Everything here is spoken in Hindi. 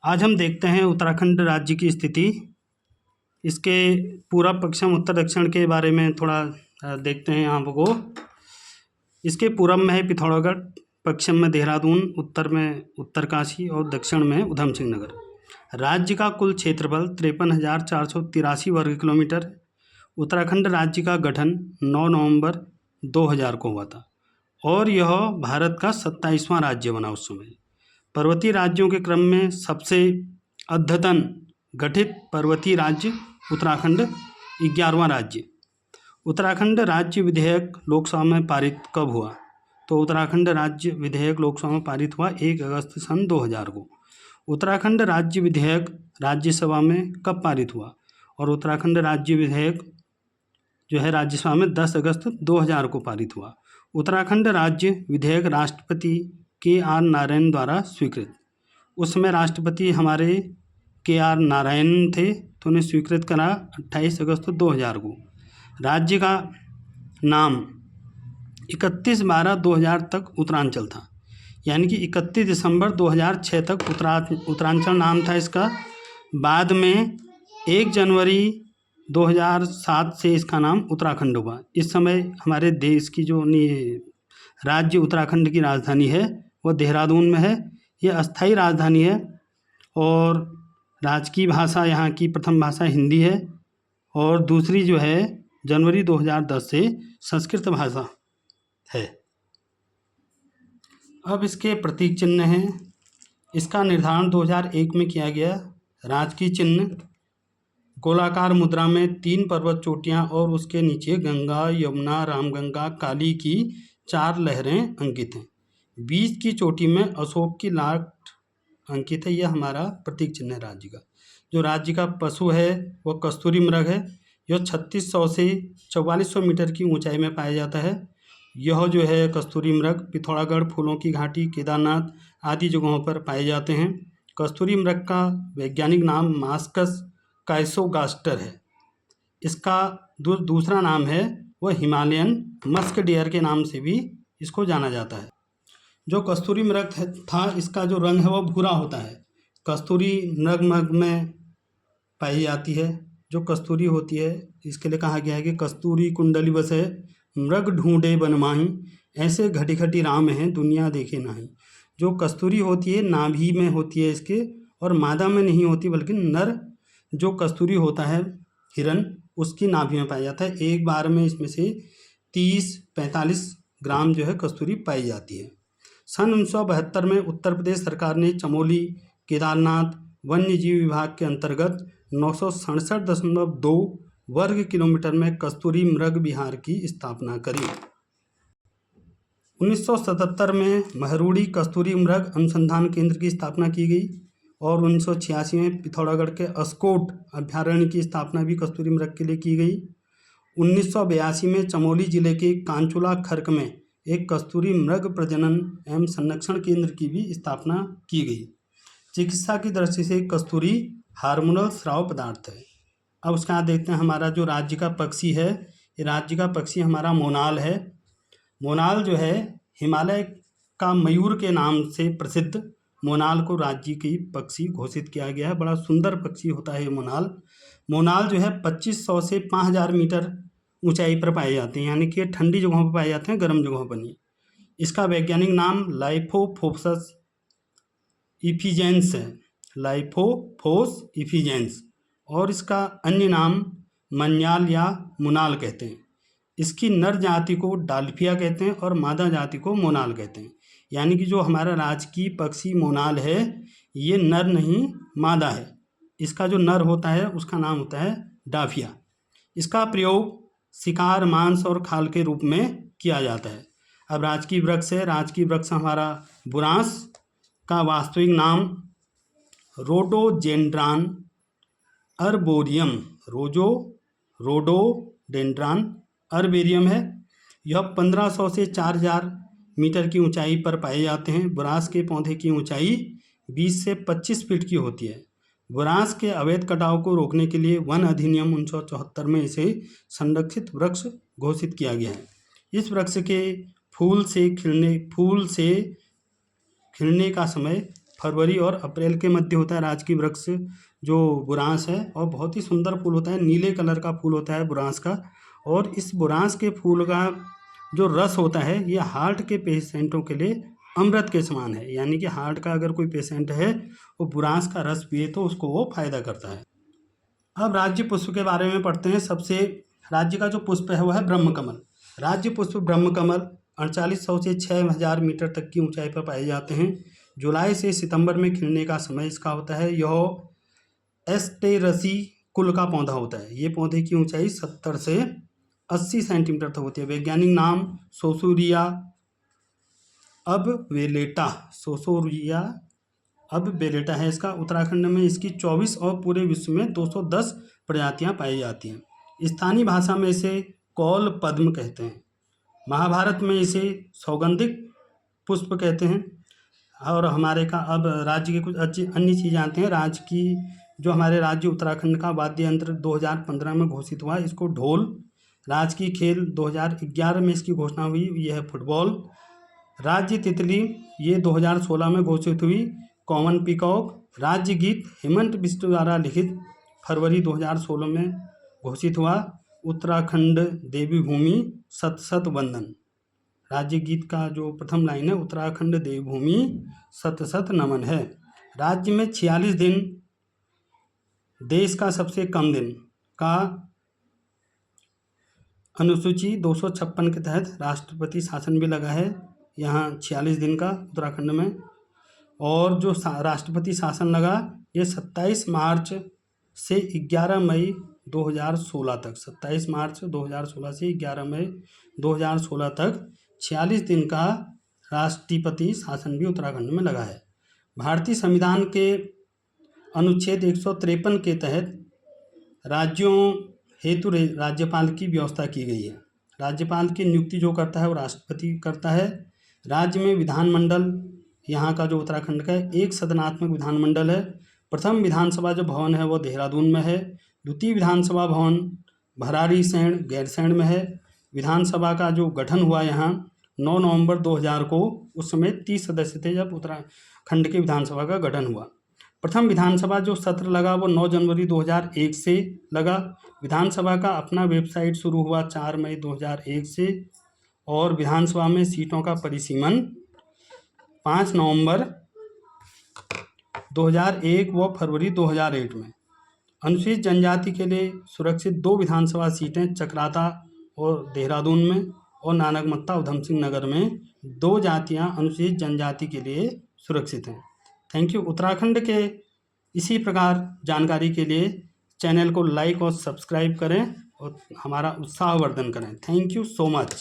आज हम देखते हैं उत्तराखंड राज्य की स्थिति। इसके पूर्व, पश्चिम, उत्तर, दक्षिण के बारे में थोड़ा देखते हैं यहाँ को। इसके पूर्व में है पिथौरागढ़, पश्चिम में देहरादून, उत्तर में उत्तरकाशी और दक्षिण में उधम सिंह नगर। राज्य का कुल क्षेत्रफल 53,483 वर्ग किलोमीटर। उत्तराखंड राज्य का गठन 9 नवंबर 2000 को हुआ था और यह भारत का 27वां राज्य बना उस समय। पर्वतीय राज्यों के क्रम में सबसे अद्यतन गठित पर्वतीय राज्य उत्तराखंड 11वां राज्य। उत्तराखंड राज्य विधेयक लोकसभा में पारित कब हुआ? तो उत्तराखंड राज्य विधेयक लोकसभा में पारित हुआ 1 अगस्त सन 2000 को। उत्तराखंड राज्य विधेयक राज्यसभा में कब पारित हुआ? और उत्तराखंड राज्य विधेयक जो है राज्यसभा में 10 अगस्त 2000 को पारित हुआ। उत्तराखंड राज्य विधेयक राष्ट्रपति KR नारायण द्वारा स्वीकृत। उस समय राष्ट्रपति हमारे KR नारायण थे, तो उन्हें स्वीकृत करा 28 अगस्त 2000 को। राज्य का नाम 31/12/2000 तक उत्तरांचल था, यानी कि 31 दिसंबर 2006 तक उत्तरांचल नाम था इसका। बाद में 1 जनवरी 2007 से इसका नाम उत्तराखंड हुआ। इस समय हमारे देश की जो राज्य उत्तराखंड की राजधानी है वह देहरादून में है। यह अस्थायी राजधानी है और राजकीय भाषा यहाँ की प्रथम भाषा हिंदी है और दूसरी जो है जनवरी 2010 से संस्कृत भाषा है। अब इसके प्रतीक चिन्ह हैं। इसका निर्धारण 2001 में किया गया। राजकीय चिन्ह गोलाकार मुद्रा में 3 पर्वत चोटियाँ और उसके नीचे गंगा, यमुना, रामगंगा, काली की 4 लहरें अंकित हैं। बीच की चोटी में अशोक की लाट अंकित है। यह हमारा प्रतीक चिन्ह है राज्य का। जो राज्य का पशु है वह कस्तूरी मृग है। यह 3600 से 4400 मीटर की ऊंचाई में पाया जाता है। यह जो है कस्तूरी मृग पिथौरागढ़, फूलों की घाटी, केदारनाथ आदि जगहों पर पाए जाते हैं। कस्तूरी मृग का वैज्ञानिक नाम मास्कस काइसोगास्टर है। इसका दूसरा नाम है वह हिमालयन मस्क डियर के नाम से भी इसको जाना जाता है। जो कस्तूरी मृग था इसका जो रंग है वह भूरा होता है। कस्तूरी मृग में पाई जाती है। जो कस्तूरी होती है इसके लिए कहा गया है कि कस्तूरी कुंडली बसे मृग ढूंढे बन माही, ऐसे घटी घटी राम हैं दुनिया देखे नाही। जो कस्तूरी होती है नाभि में होती है इसके, और मादा में नहीं होती, बल्कि नर जो कस्तूरी होता है हिरन उसकी नाभि में पाया जाता है। एक बार में इसमें से 30-45 ग्राम जो है कस्तूरी पाई जाती है। सन 1972 में उत्तर प्रदेश सरकार ने चमोली केदारनाथ वन्य जीव विभाग के अंतर्गत 967.2 वर्ग किलोमीटर में कस्तूरी मृग विहार की स्थापना करी। 1977 में महरूड़ी कस्तूरी मृग अनुसंधान केंद्र की स्थापना की गई और 1986 में पिथौरागढ़ के अस्कोट अभ्यारण्य की स्थापना भी कस्तूरी मृग के लिए की गई। 1982 में चमोली जिले के कांचुला खर्क में एक कस्तूरी मृग प्रजनन एवं संरक्षण केंद्र की भी स्थापना की गई। चिकित्सा की दृष्टि से कस्तूरी हार्मोनल स्राव पदार्थ है। अब उसके बाद देखते हैं हमारा जो राज्य का पक्षी है। ये राज्य का पक्षी हमारा मोनाल है। मोनाल जो है हिमालय का मयूर के नाम से प्रसिद्ध मोनाल को राज्य की पक्षी घोषित किया गया है। बड़ा सुंदर पक्षी होता है ये मोनाल। मोनाल जो है 2500 से 5000 मीटर ऊंचाई पर पाए जाते हैं, यानी कि ठंडी जगहों पर पाए जाते हैं, गर्म जगहों पर नहीं। इसका वैज्ञानिक नाम लाइफोफोसस इफिजेंस है, लाइफोफोस इफिजेंस, और इसका अन्य नाम मन्याल या मुनाल कहते हैं। इसकी नर जाति को डाल्फिया कहते हैं और मादा जाति को मोनाल कहते हैं। यानी कि जो हमारा राजकीय पक्षी मोनाल है ये नर नहीं मादा है। इसका जो नर होता है उसका नाम होता है डाफिया। इसका प्रयोग शिकार, मांस और खाल के रूप में किया जाता है। अब राजकीय वृक्ष है। राजकीय वृक्ष हमारा बुरांस का वास्तविक नाम रोडोडेंड्रॉन अर्बोरियम, रोडोडेंड्रॉन अर्बोरियम है। यह 1500 से 4000 मीटर की ऊंचाई पर पाए जाते हैं। बुरांस के पौधे की ऊंचाई 20 से 25 फीट की होती है। बुरांस के अवैध कटाव को रोकने के लिए वन अधिनियम 1974 में इसे संरक्षित वृक्ष घोषित किया गया है। इस वृक्ष के फूल से खिलने का समय फरवरी और अप्रैल के मध्य होता है राजकीय वृक्ष जो बुरांस है, और बहुत ही सुंदर फूल होता है, नीले कलर का फूल होता है बुरांस का। और इस बुरांस के फूल का जो रस होता है ये हार्ट के पेशेंटों के लिए अमृत के समान है, यानी कि हार्ट का अगर कोई पेशेंट है वो बुरांस का रस पिए तो उसको वो फायदा करता है। अब राज्य पुष्प के बारे में पढ़ते हैं। सबसे राज्य का जो पुष्प है वह है ब्रह्मकमल। राज्य पुष्प ब्रह्मकमल 4800 से 6000 मीटर तक की ऊंचाई पर पाए जाते हैं। जुलाई से सितंबर में खिलने का समय इसका होता है। यह एस्टेरसी कुल का पौधा होता है। ये पौधे की ऊंचाई 70 से 80 सेंटीमीटर तक होती है। वैज्ञानिक नाम सोसूरिया अब वेलेटा, सोसूरिया अब बेलेटा है इसका। उत्तराखंड में इसकी 24 और पूरे विश्व में 210 प्रजातियां पाई जाती हैं। स्थानीय भाषा में इसे कौल पद्म कहते हैं। महाभारत में इसे सौगंधिक पुष्प कहते हैं। और हमारे का अब राज्य की कुछ अन्य चीज़ जानते हैं। राज्य की जो हमारे राज्य उत्तराखंड का वाद्य यंत्र 2015 में घोषित हुआ, इसको ढोल। राज्य की खेल 2011 में इसकी घोषणा हुई, यह है फुटबॉल। राज्य तितली ये 2016 में घोषित हुई, कॉमन पीकॉक। राज्य गीत हेमंत बिष्ट द्वारा लिखित फरवरी 2016 में घोषित हुआ, उत्तराखंड देवी भूमि सत सत वंदन। राज्य गीत का जो प्रथम लाइन है उत्तराखंड देवी भूमि सत सत नमन है। राज्य में 46 दिन, देश का सबसे कम दिन का अनुसूची 256 के तहत राष्ट्रपति शासन भी लगा है यहाँ 46 दिन का उत्तराखंड में। और जो राष्ट्रपति शासन लगा ये 27 मार्च से 11 मई 2016 तक, 27 मार्च 2016 से 11 मई 2016 तक 46 दिन का राष्ट्रपति शासन भी उत्तराखंड में लगा है। भारतीय संविधान के अनुच्छेद 153 के तहत राज्यों हेतु राज्यपाल की व्यवस्था की गई है। राज्यपाल की नियुक्ति जो करता है वो राष्ट्रपति करता है। राज्य में विधानमंडल यहाँ का जो उत्तराखंड का है एक सदनात्मक विधानमंडल है। प्रथम विधानसभा जो भवन है वो देहरादून में है। द्वितीय विधानसभा भवन भराड़ीसैंण गैरसैंण में है। विधानसभा का जो गठन हुआ यहाँ 9 नवंबर 2000 को, उस समय 30 सदस्य थे जब उत्तराखंड के विधानसभा का गठन हुआ। प्रथम विधानसभा जो सत्र लगा वो 9 जनवरी 2001 से लगा। विधानसभा का अपना वेबसाइट शुरू हुआ 4 मई 2001 से। और विधानसभा में सीटों का परिसीमन 5 नवंबर 2001 व फरवरी 2001 में। अनुसूचित जनजाति के लिए सुरक्षित 2 विधानसभा सीटें चकराता और देहरादून में, और नानकमत्ता उधम सिंह नगर में 2 जातियां अनुसूचित जनजाति के लिए सुरक्षित हैं। Thank you. उत्तराखंड के इसी प्रकार जानकारी के लिए चैनल को लाइक और सब्सक्राइब करें और हमारा उत्साहवर्धन करें। Thank you so much.